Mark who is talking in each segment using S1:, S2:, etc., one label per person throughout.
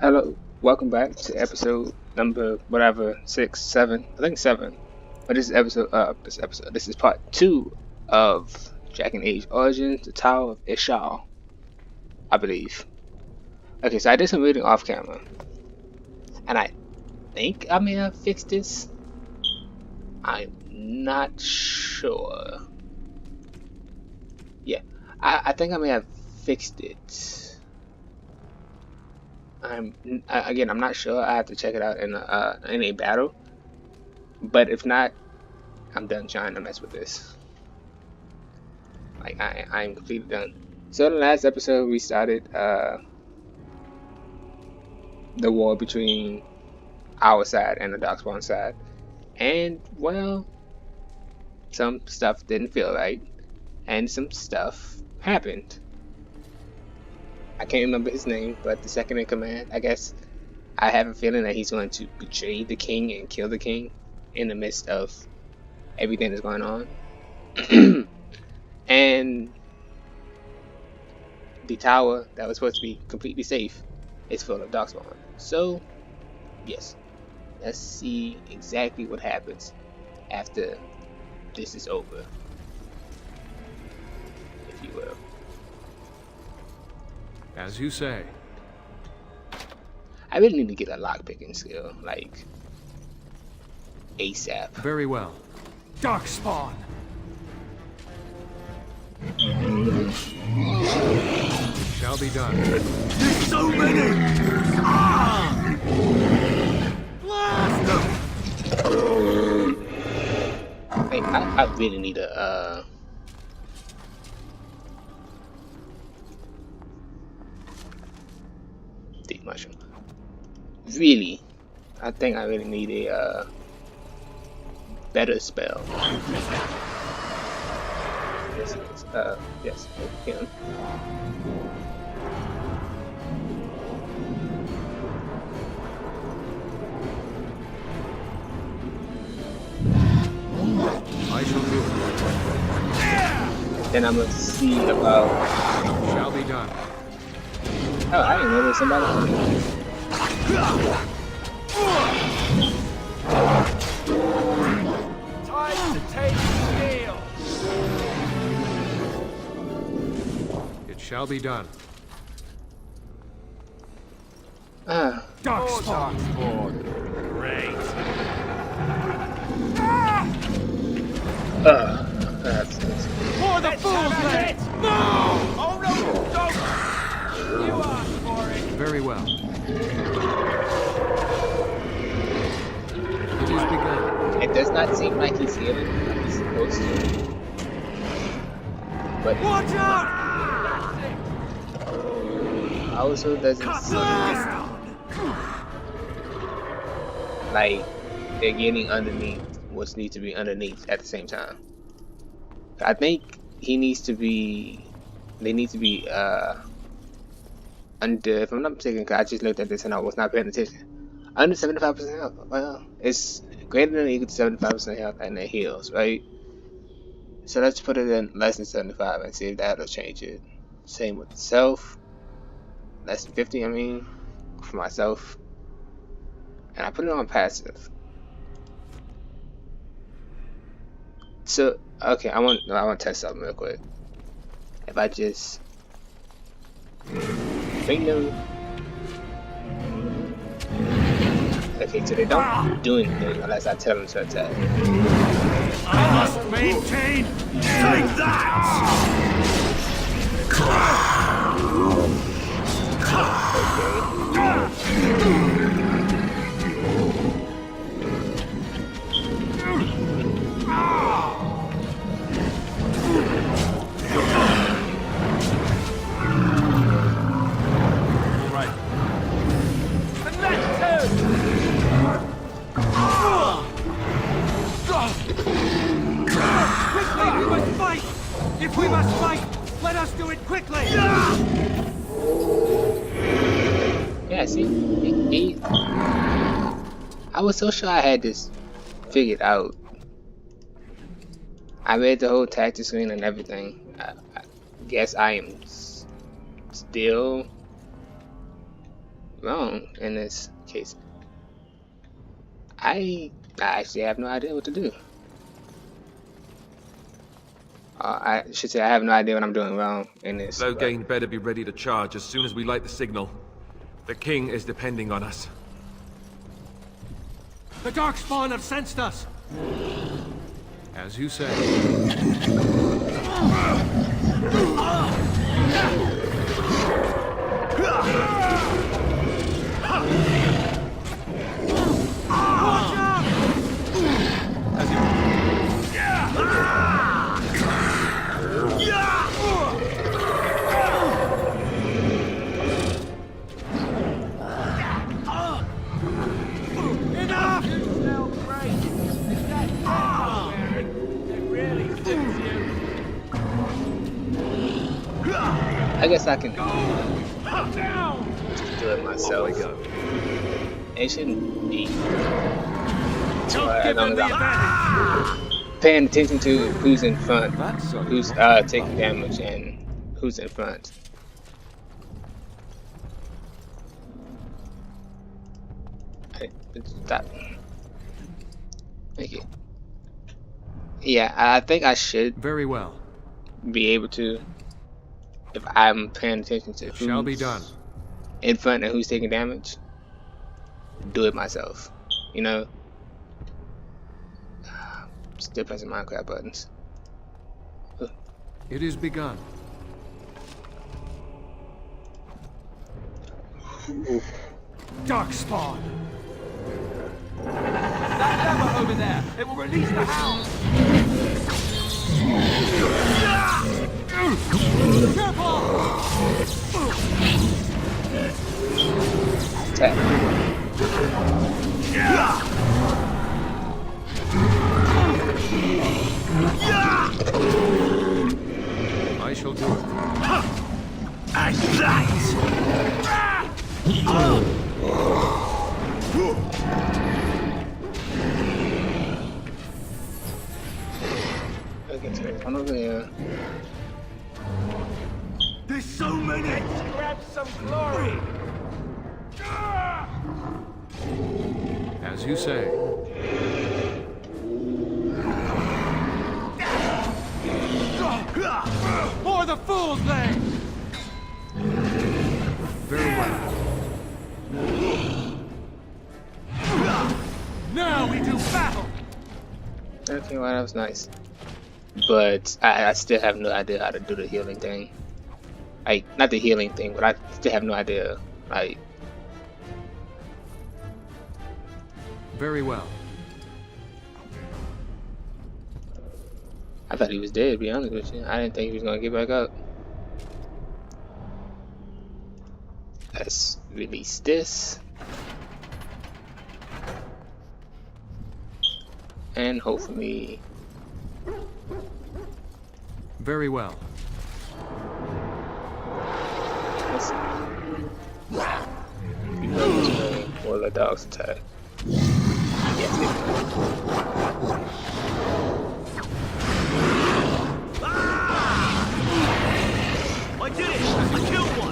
S1: Hello, welcome back to episode number whatever 6, 7. I think 7. But this is part 2 of Dragon Age Origins, the Tower of Ishal, I believe. Okay, so I did some reading off camera, and I think I may have fixed this. I'm not sure. Yeah, I think I may have fixed it. I'm not sure. I have to check it out in a battle. But if not, I'm done trying to mess with this. Like I'm completely done. So in the last episode we started the war between our side and the Darkspawn side. And well, some stuff didn't feel right and some stuff happened. I can't remember his name, but the second in command, I guess I have a feeling that he's going to betray the king and kill the king in the midst of everything that's going on. And the tower that was supposed to be completely safe is full of Darkspawn. So, yes, let's see exactly what happens after this is over, if you will.
S2: As you say.
S1: I really need to get a lockpicking skill, like ASAP.
S2: Very well.
S3: Darkspawn!
S2: Shall be done.
S3: There's so many! Ah! Blast them!
S1: Hey, I really need a deep mushroom. Really, I think I really need a better spell. Yes, him.
S2: I shall do it.
S1: Then I'm gonna see about.
S2: Shall be done.
S1: Oh, I didn't know there's somebody.
S3: Time to take steel!
S2: It shall be done.
S3: Darkspawn! Great!
S1: That's
S3: For the fool's land! No! Oh no! Don't! You asked for it!
S2: Very well. It is begun.
S1: It does not seem like he's healing like he's supposed to. But
S3: Watch out!
S1: also doesn't seem like they're getting underneath what needs to be underneath at the same time. I think he needs to be. They need to be under. If I'm not mistaken, 'cause I just looked at this and I was not paying attention. Under 75% health. Well, it's greater than or equal to 75% health and it heals, right? So let's put it in less than 75 and see if that'll change it. Same with self. Less than 50, I mean, for myself. And I put it on passive. So okay, I want to test something real quick. If I just bring them. Okay, so they don't do anything unless I tell them to attack.
S3: I must maintain! Take that! Right. And that too! Quickly, we must fight! If we must fight, let us do it quickly!
S1: Yeah, see, I was so sure I had this figured out. I read the whole tactic screen and everything. I guess I am still wrong in this case. I actually have no idea what to do. I should say I have no idea what I'm doing wrong in this.
S3: Loghain better be ready to charge as soon as we light the signal. The king is depending on us.
S2: The Darkspawn have sensed us! As you say.
S1: I guess I can do it myself. It shouldn't be as long as I'm paying attention to who's in front, who's taking damage, and who's in front. Stop. Thank you. Yeah, I think I should
S2: Very well.
S1: be able to, if I'm paying attention to who's
S2: Shall be done.
S1: in front and who's taking damage, do it myself. You know? Still pressing Minecraft buttons.
S2: It is begun. Darkspawn!
S3: That lever over there, it will release the hound.
S1: Attack.
S2: I shall do it.
S1: Okay, so one over there.
S3: There's so many. Let's grab some glory.
S2: As you say.
S3: For the fool's land.
S2: Very well.
S3: Now we do battle.
S1: Okay, well, that was nice. But I still have no idea how to do the healing thing. Like, not the healing thing, but I still have no idea. Like,
S2: Very well.
S1: I thought he was dead, to be honest with you. I didn't think he was gonna get back up. Let's release this. And hopefully...
S2: Very well.
S1: Let's see. Will the dogs attack? Yes, they do.
S3: I did it! I killed one!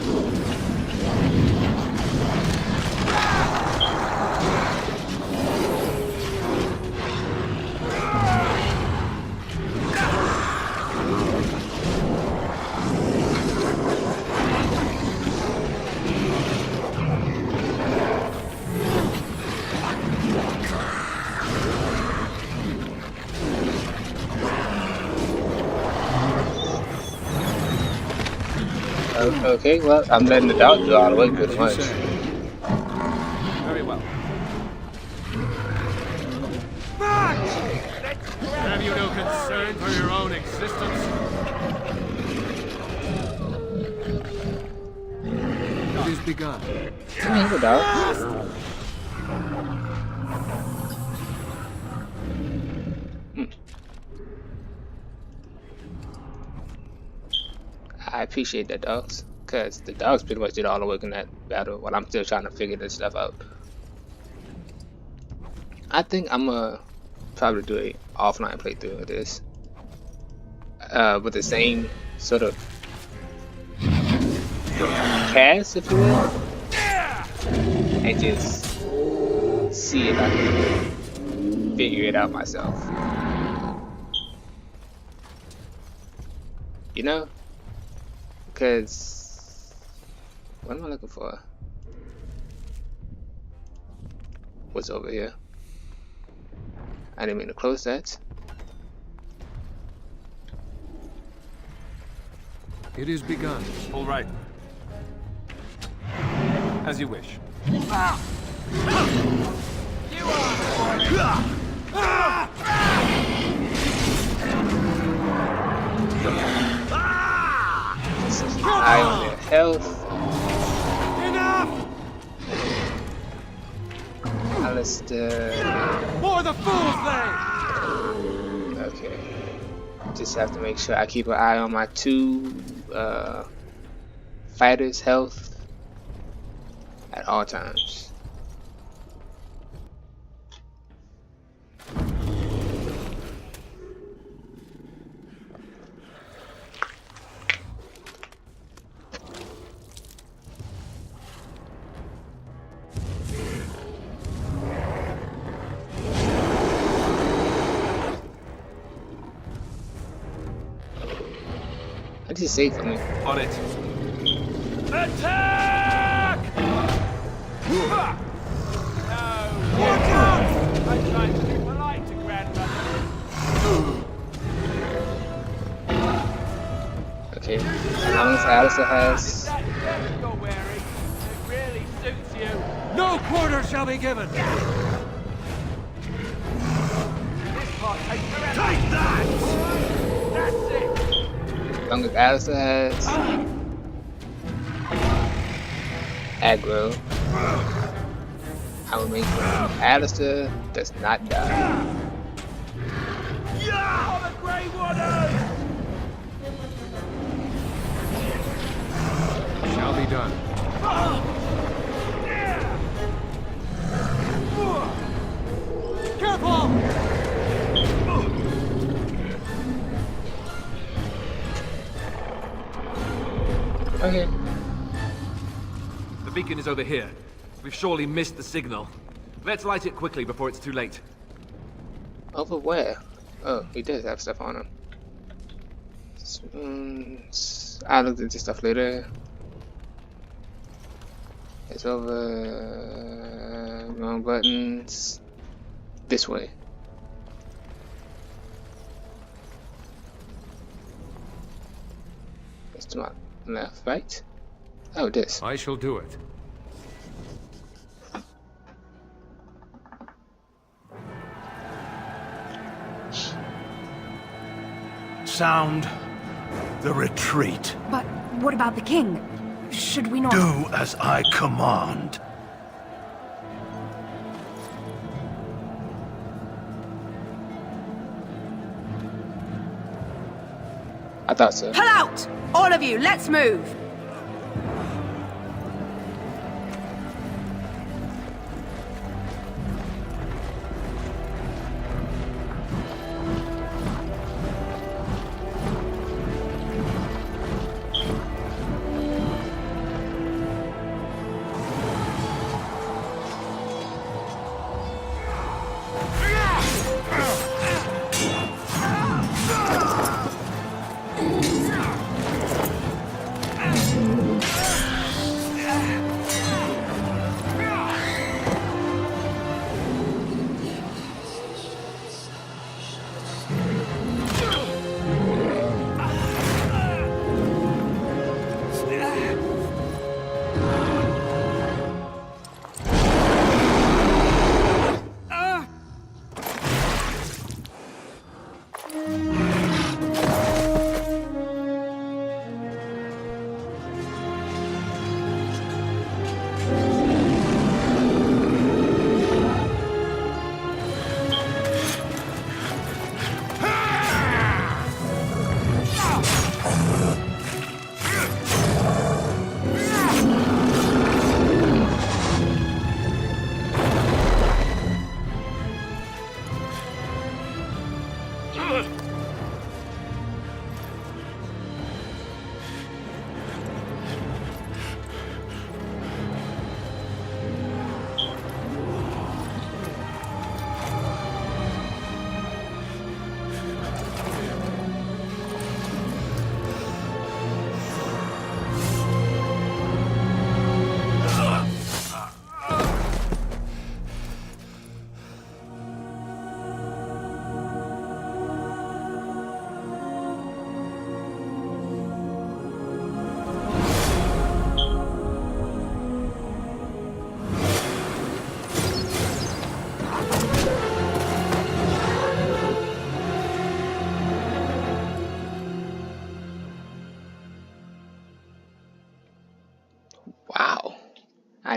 S1: Okay, well, I'm letting the dog do all the way pretty much.
S3: Very well.
S2: Have you no concern for your own existence? It is begun.
S1: Come here, dog. I appreciate that, dogs, because the dogs pretty much did all the work in that battle while I'm still trying to figure this stuff out. I think I'm gonna probably do a offline playthrough of this with the same sort of cast, if you will. and just see if I can figure it out myself. You know? Because what am I looking for? What's over here? I didn't mean to close that.
S2: It is begun.
S3: All right. As you wish.
S1: Eye on their health.
S3: Enough!
S1: Alistair.
S3: More the fool's thing!
S1: Okay. Just have to make sure I keep an eye on my two fighters' health at all times. What is safe for me?
S3: On it. Attack! No! Watch out! I tried to be polite to grandmother.
S1: Okay. As long as Alistair has.
S3: That vest you're wearing, it really suits you.
S2: No quarter shall be given.
S3: This part takes forever. Take that! That's it!
S1: As long as Alistair has aggro, I will make sure Alistair does not die.
S3: Yeah! On the Grey Waters!
S2: Shall be done.
S3: Careful!
S1: Okay.
S3: The beacon is over here. We've surely missed the signal. Let's light it quickly before it's too late.
S1: Over where? Oh, he does have stuff on him. I'll look into stuff later. It's over. Wrong buttons. This way. It's to my left, right? Oh, this.
S2: I shall do it.
S4: Sound the retreat.
S5: But what about the king? Should we not...
S4: Do as I command.
S1: I thought so.
S5: Pull out! All of you, let's move!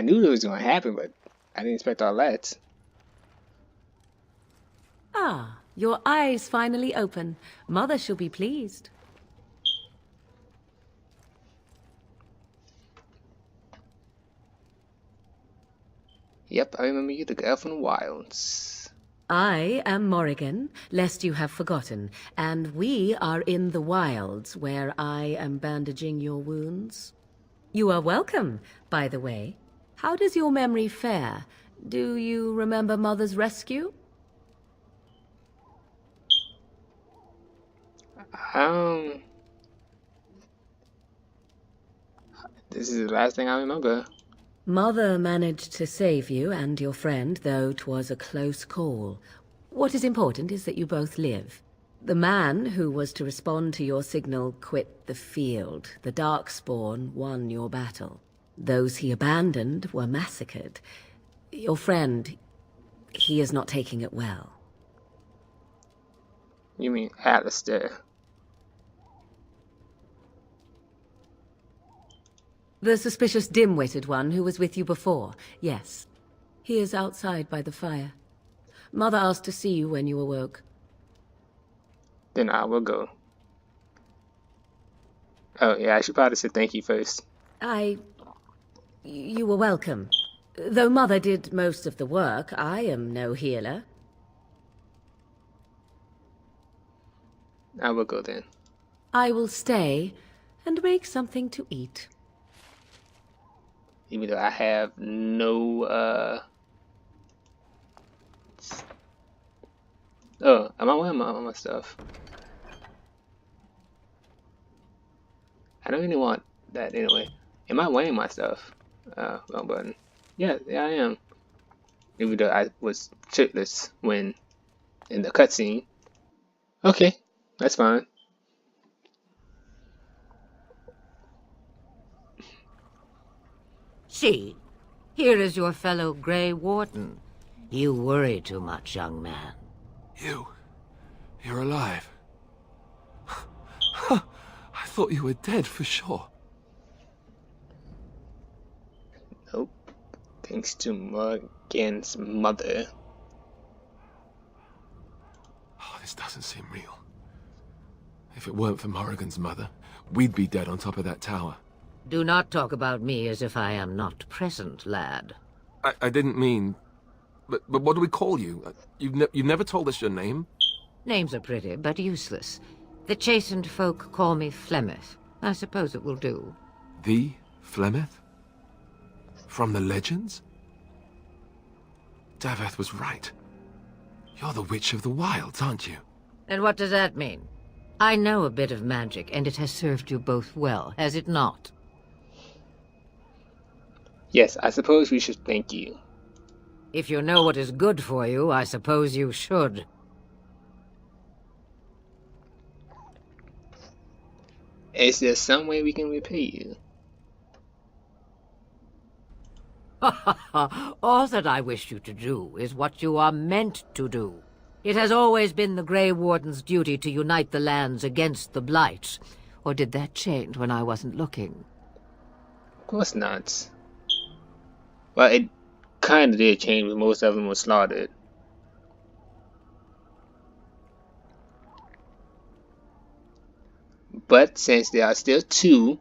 S1: knew it was going to happen, but I didn't expect all that.
S6: Ah, your eyes finally open. Mother shall be pleased.
S1: Yep, I remember you, the girl from the wilds.
S6: I am Morrigan, lest you have forgotten, and we are in the wilds, where I am bandaging your wounds. You are welcome, by the way. How does your memory fare? Do you remember Mother's rescue?
S1: This is the last thing I remember.
S6: Mother managed to save you and your friend, though 'twas a close call. What is important is that you both live. The man who was to respond to your signal quit the field. The Darkspawn won your battle. Those he abandoned were massacred. Your friend, he is not taking it well.
S1: You mean Alistair?
S6: The suspicious dim-witted one who was with you before, yes. He is outside by the fire. Mother asked to see you when you awoke.
S1: Then I will go. Oh, yeah, I should probably say thank you first.
S6: You were welcome. Though Mother did most of the work, I am no healer.
S1: I will go then.
S6: I will stay and make something to eat.
S1: Even though I have no, Oh, am I wearing my stuff? I don't really want that anyway. Am I wearing my stuff? Wrong button. Yeah, I am. Even though I was shirtless when in the cutscene. Okay, that's fine.
S7: See, here is your fellow Grey Warden. You worry too much, young man.
S2: You're alive. I thought you were dead for sure.
S1: Nope. Thanks to Morgan's mother.
S2: Oh, this doesn't seem real. If it weren't for Morrigan's mother, we'd be dead on top of that tower.
S7: Do not talk about me as if I am not present, lad.
S2: I didn't mean... But what do we call you? You've never told us your name?
S7: Names are pretty, but useless. The chastened folk call me Flemeth. I suppose it will do.
S2: The Flemeth? From the legends? Daveth was right. You're the Witch of the Wilds, aren't you?
S7: And what does that mean? I know a bit of magic, and it has served you both well, has it not?
S1: Yes, I suppose we should thank you.
S7: If you know what is good for you, I suppose you should.
S1: Is there some way we can repay you?
S7: All that I wish you to do is what you are meant to do. It has always been the Grey Warden's duty to unite the lands against the Blights. Or did that change when I wasn't looking?
S1: Of course not. Well, it kind of did change when most of them were slaughtered. But since there are still two,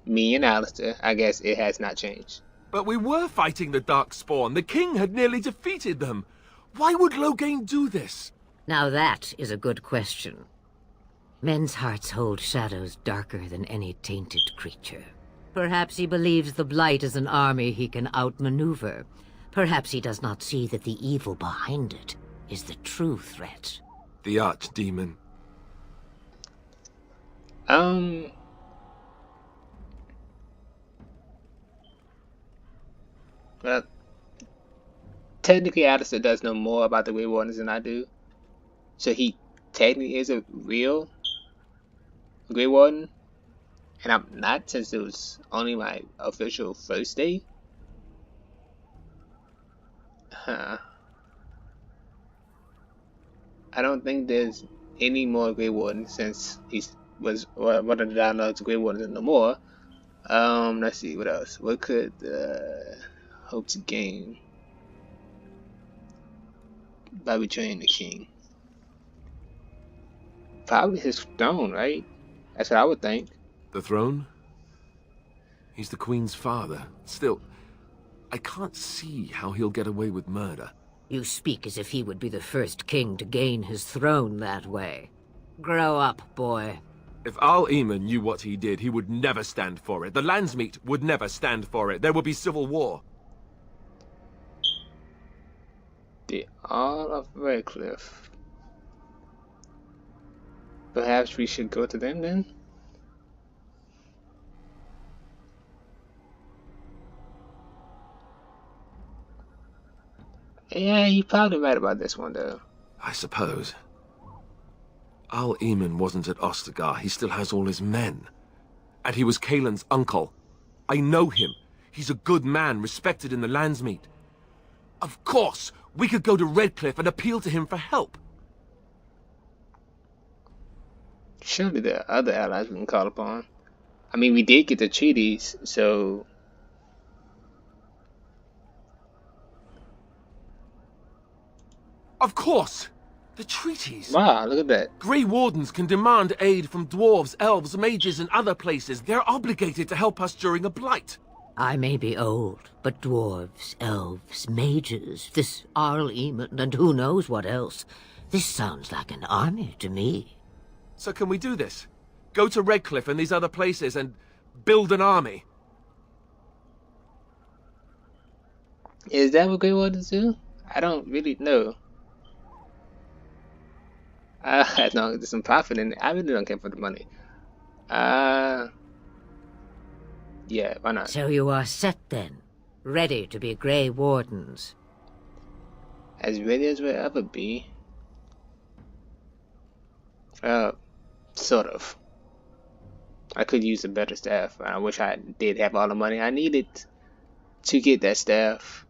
S1: me and Alistair, I guess it has not changed.
S2: But we were fighting the Darkspawn. The king had nearly defeated them. Why would Loghain do this?
S7: Now that is a good question. Men's hearts hold shadows darker than any tainted creature. Perhaps he believes the Blight is an army he can outmaneuver. Perhaps he does not see that the evil behind it is the true threat.
S2: The Archdemon.
S1: Well, technically Alistair does know more about the Grey Wardens than I do. So he technically is a real Grey Warden. And I'm not, since it was only my official first day. I don't think there's any more Grey Wardens since he was one of the downloads of Grey Wardens no more. Let's see what else. What could hope to gain by betraying the king? Probably his throne, right? That's what I would think.
S2: The throne? He's the Queen's father. Still, I can't see how he'll get away with murder.
S7: You speak as if he would be the first king to gain his throne that way. Grow up, boy.
S2: If Al-Eamon knew what he did, he would never stand for it. The Landsmeet would never stand for it. There would be civil war.
S1: The Isle of Redcliffe. Perhaps we should go to them then? Yeah, you're probably right about this one though.
S2: I suppose. Al-Eamon wasn't at Ostagar. He still has all his men. And he was Kaelin's uncle. I know him. He's a good man, respected in the Landsmeet. Of course, we could go to Redcliffe and appeal to him for help.
S1: Surely there are other allies we can call upon. I mean, we did get the treaties, so...
S2: Of course! The treaties!
S1: Wow, look at that.
S2: Grey Wardens can demand aid from dwarves, elves, mages, and other places. They're obligated to help us during a blight.
S7: I may be old, but dwarves, elves, mages, this Al-Eamon, and who knows what else. This sounds like an army to me.
S2: So can we do this? Go to Redcliffe and these other places and build an army?
S1: Is that what Grey Wardens do? I don't really know. As long as there's some profit in it, I really don't care for the money. Yeah, why not?
S7: So you are set then, ready to be Grey Wardens.
S1: As ready as we'll ever be. Sort of. I could use a better staff. I wish I did have all the money I needed to get that staff.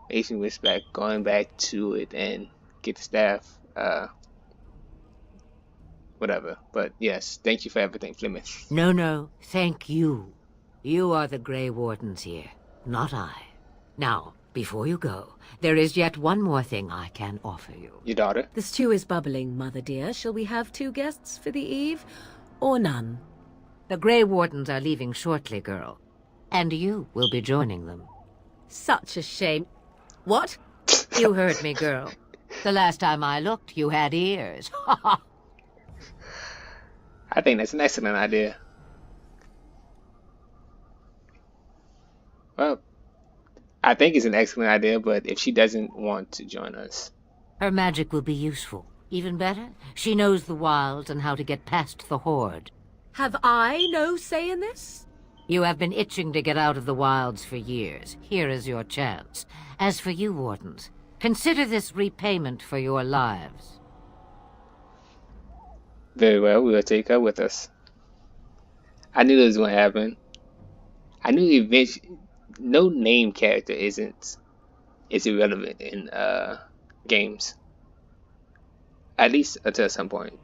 S1: Makes me wish back, going back to it and get the staff. Whatever. But yes, thank you for everything, Plymouth.
S7: No, thank you. You are the Grey Wardens here, not I. Now, before you go, there is yet one more thing I can offer you.
S1: Your daughter?
S6: The stew is bubbling, Mother dear. Shall we have 2 guests for the eve, or none?
S7: The Grey Wardens are leaving shortly, girl. And you will be joining them.
S6: Such a shame. What?
S7: You heard me, girl. The last time I looked, you had ears. Ha ha!
S1: I think that's an excellent idea. Well, I think it's an excellent idea, but if she doesn't want to join us...
S7: Her magic will be useful. Even better, she knows the wilds and how to get past the Horde.
S6: Have I no say in this?
S7: You have been itching to get out of the wilds for years. Here is your chance. As for you, Wardens, consider this repayment for your lives.
S1: Very well, we will take her with us. I knew this was going to happen. I knew eventually... No name character is irrelevant in games. At least until some point.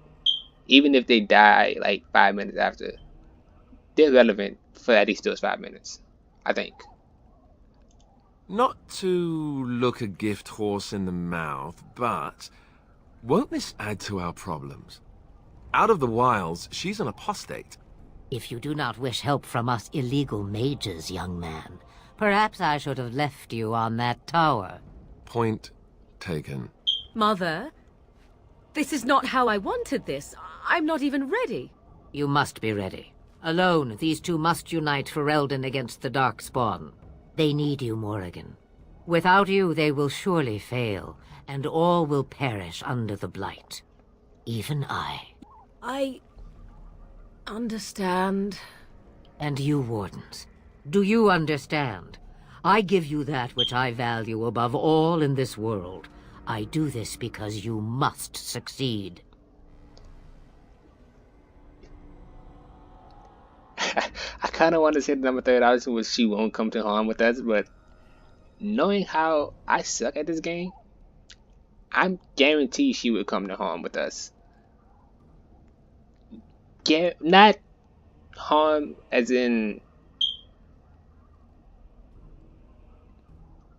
S1: Even if they die like 5 minutes after, they're relevant for at least those 5 minutes, I think.
S2: Not to look a gift horse in the mouth, but won't this add to our problems? Out of the wilds, she's an apostate.
S7: If you do not wish help from us illegal mages, young man, perhaps I should have left you on that tower.
S2: Point taken.
S6: Mother, this is not how I wanted this. I'm not even ready.
S7: You must be ready. Alone, these two must unite for Eldon against the Darkspawn. They need you, Morrigan. Without you, they will surely fail, and all will perish under the Blight. Even I.
S6: I... understand.
S7: And you, Wardens. Do you understand? I give you that which I value above all in this world. I do this because you must succeed.
S1: I kind of want to say the number 3rd option was she won't come to harm with us, but knowing how I suck at this game, I'm guaranteed she would come to harm with us. Not harm as in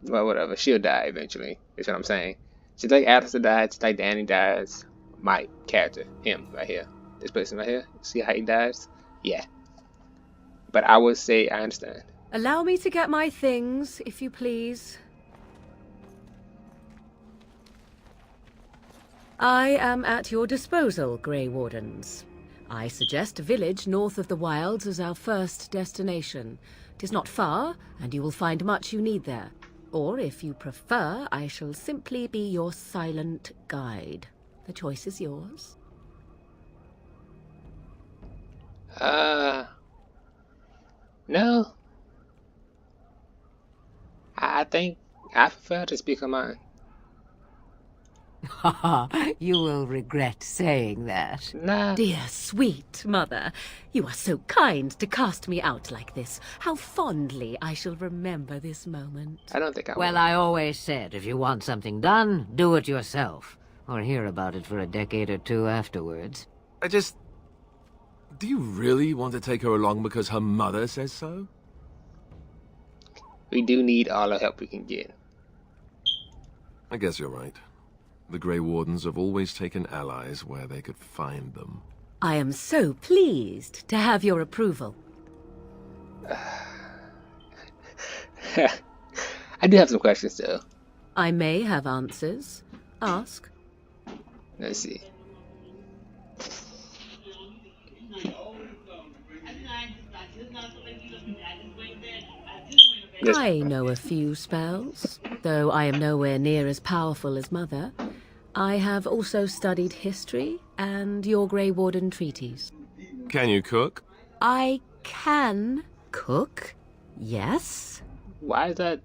S1: Well, whatever. She'll die eventually. Is what I'm saying. Just like Alistair died, just like Danny dies. My character, him right here, this person right here. See how he dies? Yeah. But I would say I understand.
S6: Allow me to get my things, if you please. I am at your disposal, Grey Wardens. I suggest a village north of the wilds as our first destination. 'Tis not far, and you will find much you need there. Or, if you prefer, I shall simply be your silent guide. The choice is yours.
S1: No. I think I prefer to speak on mine.
S7: You will regret saying that.
S1: Nah.
S6: Dear, sweet mother, you are so kind to cast me out like this. How fondly I shall remember this moment.
S1: I don't think I
S7: Well,
S1: will.
S7: I always said, if you want something done, do it yourself. Or hear about it for a decade or two afterwards.
S2: Do you really want to take her along because her mother says so?
S1: We do need all the help we can get.
S2: I guess you're right. The Grey Wardens have always taken allies where they could find them.
S6: I am so pleased to have your approval.
S1: I do have some questions though.
S6: I may have answers. Ask.
S1: Let's see.
S6: I know a few spells, though I am nowhere near as powerful as Mother. I have also studied history and your Grey Warden treaties.
S2: Can you cook?
S6: I can cook, yes.
S1: Why is that?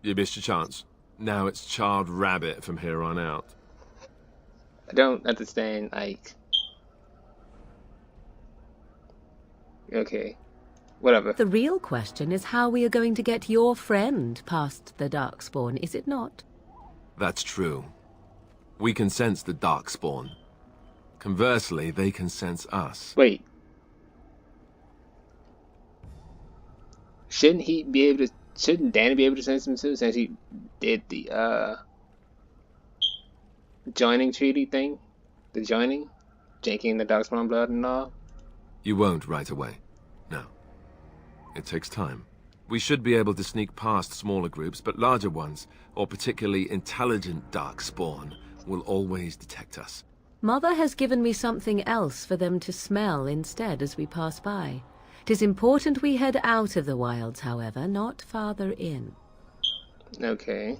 S2: You missed your chance. Now it's charred rabbit from here on out.
S1: I don't understand, like... Okay. Whatever.
S6: The real question is how we are going to get your friend past the Darkspawn, is it not?
S2: That's true. We can sense the Darkspawn. Conversely, they can sense us.
S1: Wait. Shouldn't he be able to... Shouldn't Danny be able to sense him too, since he did the, joining treaty thing? The joining? Drinking the Darkspawn blood and all?
S2: You won't right away. No. It takes time. We should be able to sneak past smaller groups, but larger ones, or particularly intelligent Darkspawn, will always detect us.
S6: Mother has given me something else for them to smell instead as we pass by. 'Tis important we head out of the wilds, however, not farther in.
S1: Okay.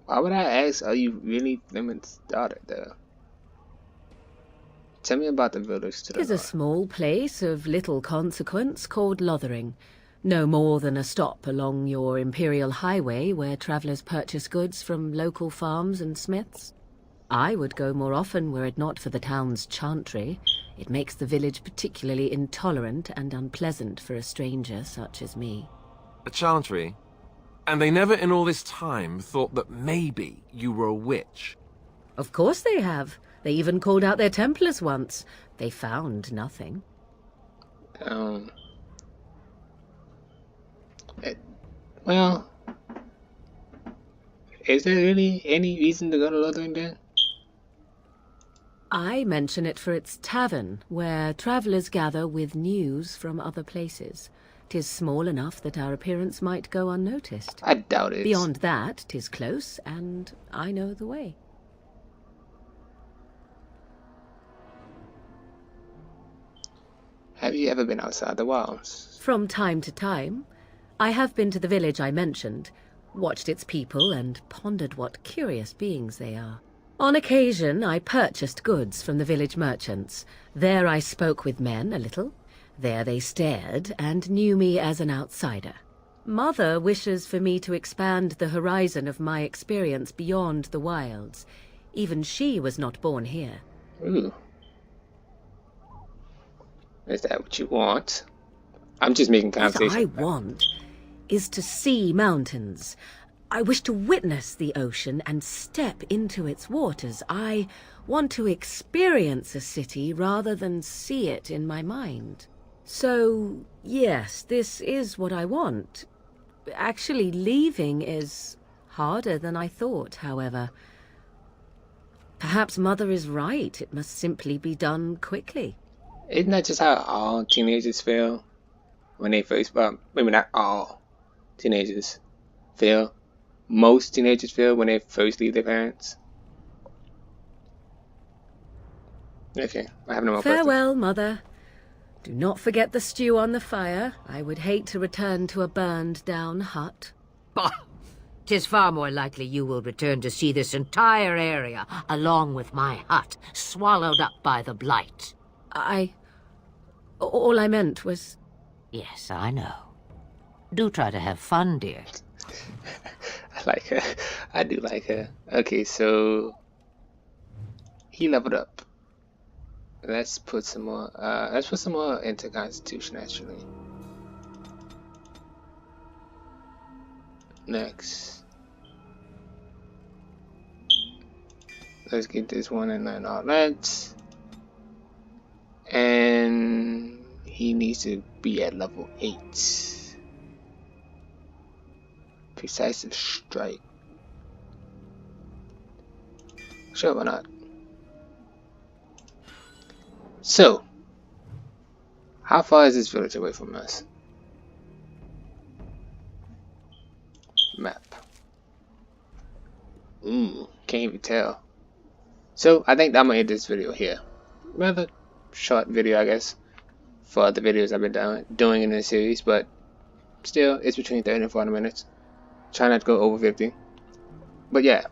S1: Why would I ask, are you really Fleming's daughter, though? Tell me about the village to the
S6: Tis a
S1: north.
S6: small place of little consequence called Loghain. No more than a stop along your imperial highway where travellers purchase goods from local farms and smiths. I would go more often were it not for the town's chantry. It makes the village particularly intolerant and unpleasant for a stranger such as me.
S2: A chantry? And they never in all this time thought that maybe you were a witch?
S6: Of course they have. They even called out their Templars once. They found nothing.
S1: Well, is there really any reason to go to Loghain then?
S6: I mention it for its tavern, where travellers gather with news from other places. 'Tis small enough that our appearance might go unnoticed.
S1: I doubt it.
S6: Beyond that, 'tis close, and I know the way.
S1: Have you ever been outside the walls?
S6: From time to time, I have been to the village I mentioned, watched its people, and pondered what curious beings they are. On occasion, I purchased goods from the village merchants. There I spoke with men a little. There they stared and knew me as an outsider. Mother wishes for me to expand the horizon of my experience beyond the wilds. Even she was not born here.
S1: Ooh. Is that what you want? I'm just making
S6: What
S1: conversation.
S6: I want is to see mountains. I wish to witness the ocean and step into its waters. I want to experience a city rather than see it in my mind. So, yes, this is what I want. Actually, leaving is harder than I thought, however. Perhaps Mother is right. It must simply be done quickly.
S1: Isn't that just how all teenagers feel when they first, well, maybe not all teenagers feel. Most teenagers feel when they first leave their parents. Okay, I have no more questions.
S6: Farewell, Mother. Do not forget the stew on the fire. I would hate to return to a burned-down hut.
S7: Bah! 'Tis far more likely you will return to see this entire area, along with my hut, swallowed up by the blight.
S6: All I meant was...
S7: Yes, I know. Do try to have fun, dear.
S1: I like her. I do like her. Okay, so he leveled up. Let's put some more. Let's put some more into Constitution. Actually, next, let's get this one and then all that. And he needs to be at level 8. Decisive strike. Sure, why not? So, how far is this village away from us? Map. Ooh, can't even tell. So, I think I'm gonna end this video here. Rather short video, I guess, for the videos I've been doing in this series, but still, it's between 30 and 40 minutes. Try not to go over 50. But yeah,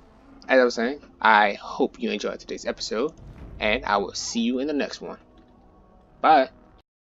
S1: as I was saying, I hope you enjoyed today's episode, and I will see you in the next one. Bye.